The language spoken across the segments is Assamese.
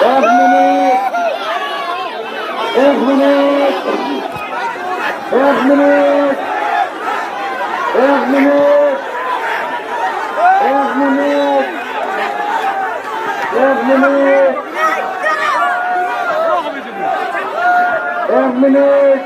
एक मिनट एक मिनट एक मिनट एक मिनट एक मिनट एक मिनट एक मिनट एक मिनट एक मिनट एक मिनट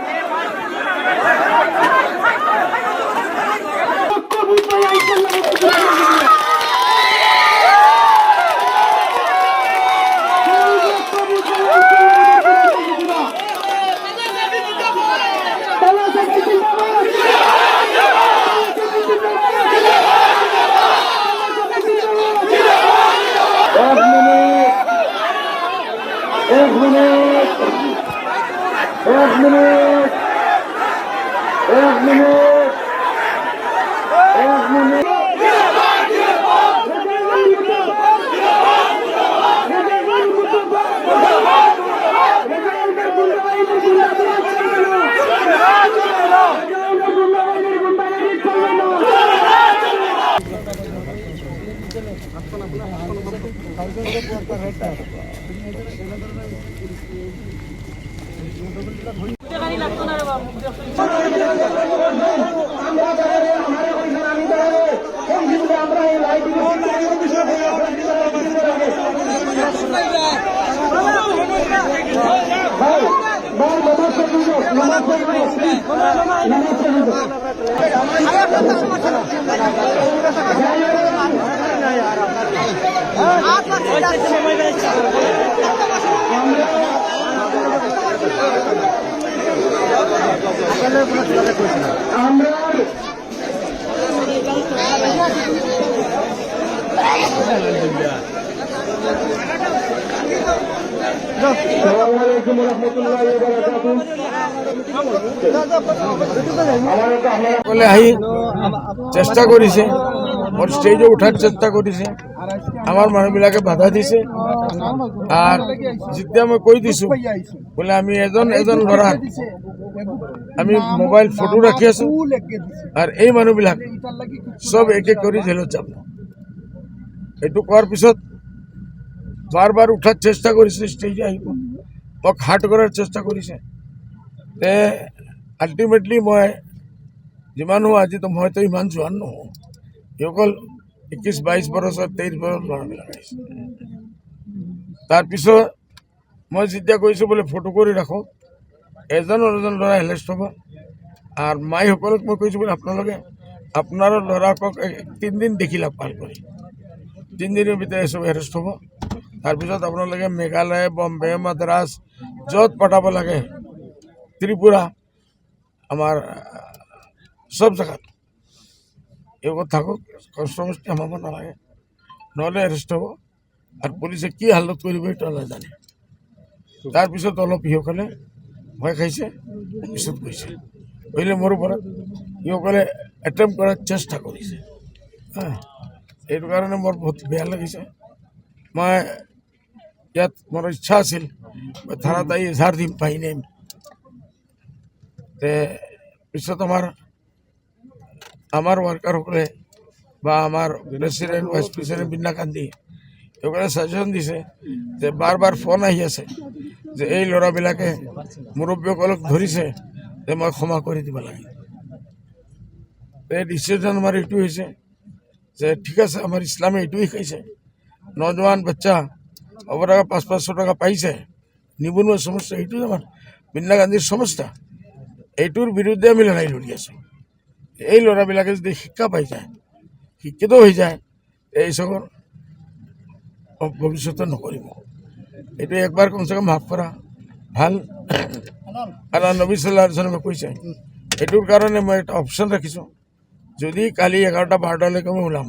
আহি চেষ্টা কৰিছে, মোৰ ষ্টেজত উঠাৰ চেষ্টা কৰিছে, আমাৰ মানুহবিলাকে বাধা দিছে। আৰ যেতিয়া মই কৈ দিছোঁ বোলে আমি এজন ল'ৰা আমি মোবাইল ফটো ৰাখি আছোঁ আৰু এই মানুহবিলাক চব এক এক কৰি জেলত যাব। এইটো কোৱাৰ পিছত বাৰ বাৰ উঠাৰ চেষ্টা কৰিছে, ষ্টেজে আহিব মোক হাৰ্ট কৰাৰ চেষ্টা কৰিছে। তে আল্টিমেটলি মই যিমান হওঁ আজিতো মইতো ইমান জোৱান নহওঁ, এইসকল 21-22 বছৰ 23 বছৰ ল'ৰাবিলাক আহিছে। তাৰপিছত মই যেতিয়া কৈছোঁ বোলে ফটো কৰি ৰাখোঁ, এজন ল'ৰা এৰেষ্ট হ'ব। আৰু মাইসকলক মই কৈছোঁ বোলে আপোনালোকে আপোনাৰ ল'ৰাকক 3 দিন দেখিলে পাল কৰি 3 দিনৰ ভিতৰত চব এৰেষ্ট হ'ব। তাৰপিছত আপোনালোকে মেঘালয়, বম্বে, মাদ্ৰাছ য'ত পঠাব লাগে, ত্ৰিপুৰা, আমাৰ সব জেগাত এইবোৰ থাকক, কষ্টমষ্টি আমাব নালাগে, নহ'লে এৰেষ্ট হ'ব। আৰু পুলিচে কি হালত কৰিব এইটো নাজানে। তাৰপিছত অলপ ইসকলে ভয় খাইছে, পিছত কৈছে কৰিলে মোৰ ওপৰত ইসকলে এটেম্প কৰাৰ চেষ্টা কৰিছে। এইটো কাৰণে মোৰ বহুত বেয়া লাগিছে। মই ইয়াত মোৰ ইচ্ছা আছিল থানাত আহি এজাহাৰ দিম, পাই নিম। পিছত আমাৰ ওয়ার্কারসকলে বা আমার প্রেসিডেন্ট ভাইস প্রেসিডেন্ট বিন্না কান্দি এগুলো সাজেশন দিছে যে বারবার ফোন আহি আছে যে এই ল'ৰাবিলাকে মুৰব্বীসকলক ধৰিছে যে মই ক্ষমা কৰি দিব লাগে। এই ডিচিজন আমাৰ এইটো হৈছে যে ঠিক আছে, আমাৰ ইছলামে এইটো শিকাইছে নজৱান বাচ্চা অবটাকা 500 টাকা পাইছে, নিবনুৱা সমস্যা এইটো আমাৰ বিন্না গান্ধীৰ সমস্যা। এইটোৰ বিৰুদ্ধে আমি লৰাই লৰি আছোঁ। এই ল'ৰাবিলাকে যদি শিক্ষা পাই যায়, শিক্ষিত হৈ যায়, এই চবৰ ভৱিষ্যতে নকৰিব। এইটো একবাৰ কমচে কম মাফ কৰা ভাল। আৰু নবী সাল্লাল্লাহু আলাইহি ওয়াসাল্লামে কৈছে, এইটোৰ কাৰণে মই এটা অপশ্যন ৰাখিছোঁ, যদি কালি 11টা-12টালৈকে মই ওলাম,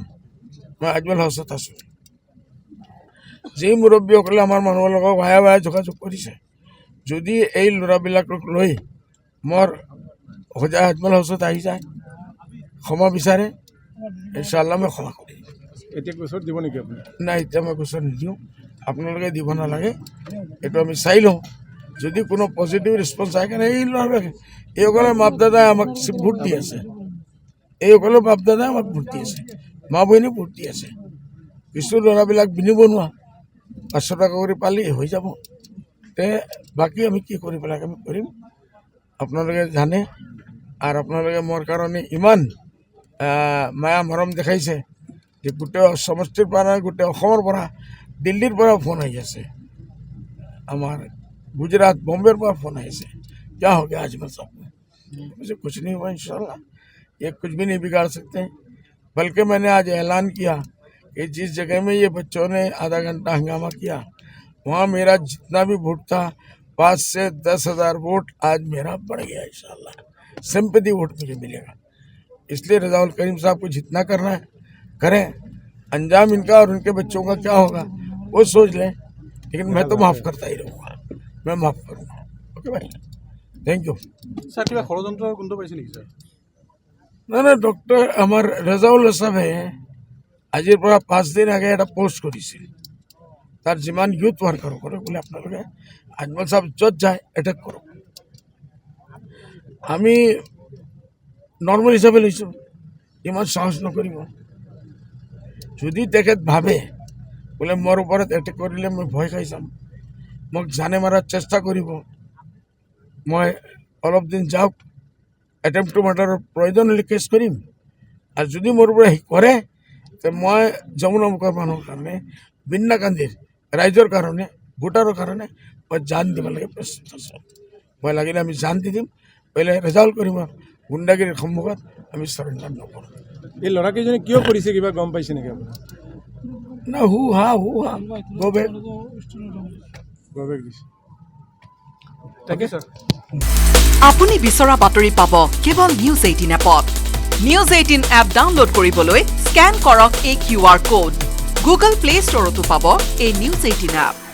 মই আজমল হাউচত আছোঁ। যি মুৰব্বীসকলে আমাৰ মানুহৰ লগত ভায়ে ভায়ে যোগাযোগ কৰিছে, যদি এই ল'ৰাবিলাকক লৈ মোৰ হোজা আজমল হাউচত আহি যায়, ক্ষমা বিচাৰে, ইনশাআল্লাহ মই ক্ষমা কৰিম। এতিয়া গোচৰ দিব নেকি আপুনি? নাই, এতিয়া মই গোচৰ নিদিওঁ, আপোনালোকে দিব নালাগে। এইটো আমি চাই লওঁ, যদি কোনো পজিটিভ ৰেছপন্স আহে। কাৰণে এই ল'ৰাবিলাকে এইসকলৰ বাপ দাদাই আমাক ভোট দি আছে, এইসকলৰ বাপ দাদাই আমাক ভোট দি আছে, মা বহিনী ভোট দি আছে। কিছু ল'ৰাবিলাক নিবনুৱা, 500 টাকা কৰে পালি হৈ যাব তে বাকি আমি কি কৰিব লাগে আমি কৰিম আপোনালোকে জানে আৰু আপোনালোকে মোৰ কাৰণে ইমান মায়া মৰম দেখাইছে যে গোটেই সমষ্টিৰ পৰা গোটেই অসমৰ পৰা দিল্লীৰ পৰা ফোন আহি আছে আমার गुजरात बॉम्बे पर फोन आए से क्या हो गया आजमल साहब में मुझे कुछ नहीं हुआ इंशाल्लाह ये कुछ भी नहीं बिगाड़ सकते बल्कि मैंने आज ऐलान किया कि जिस जगह में ये बच्चों ने आधा घंटा हंगामा किया वहाँ मेरा जितना भी वोट था 5 से 10,000 वोट आज मेरा बढ़ गया इंशाल्लाह सिंपैथी वोट मुझे मिलेगा इसलिए रजाउल करीम साहब को जितना करना है करें अंजाम इनका और उनके बच्चों का क्या होगा वो सोच लें लेकिन मैं तो माफ़ करता ही रहूँगा मैं माफ़ करूँगा ओके भाई थैंक यू স্যার কিবা ষড়যন্ত্ৰৰ গোন্ধ পাইছে নেকি স্যাৰ? না ডক্টৰ আমাৰ ৰেজাউল সাহেবে আজিৰ পৰা 5 দিন আগে এটা পোস্ট কৰিছিল তাৰ যিমান ইউথ ৱাৰ্কাৰ কৰে বোলে আপোনালোকে আজমল সাহেব য'ত যায় এটেক কৰক আমি নৰ্মেল হিচাপে লৈছোঁ ইমান সাহস নকৰিব যদি তেখেত ভাবে বোলে মোৰ ওপৰত এটেক কৰিলে মই ভয় খাই যাম মোক জানে মাৰাৰ চেষ্টা কৰিব মই অলপ দিন যাওক এটেম্প টু মাৰ্ডাৰৰ প্ৰয়োজন হ'লে কেছ কৰিম আৰু যদি মোৰ পৰা কৰে তে মই যমুনামুখৰ মানুহৰ কাৰণে বিন্নাকান্দিৰ ৰাইজৰ কাৰণে ভোটাৰৰ কাৰণে মই জান দিব লাগে প্ৰস্তুত আছোঁ মই লাগিলে আমি জান দি দিম পहिले ৰেজাল্ট কৰিম গুণ্ডাগিৰিৰ সন্মুখত আমি চাৰেণ্ডাৰ নকৰোঁ এই ল'ৰাকেইজনে কিয় কৰিছে কিবা গম পাইছে নেকি আপুনি? না হু হা গো বেক গবেক দিছে তাকে স্যার আপুনি বিচৰা বাতৰি পাব কেৱল নিউজ 18 এপত নিউজ 18 এপ ডাউনলোড কৰিবলৈ স্কেন কৰক এই QR কোড গুগল প্লে ষ্টৰতো পাব এই নিউজ 18 এপ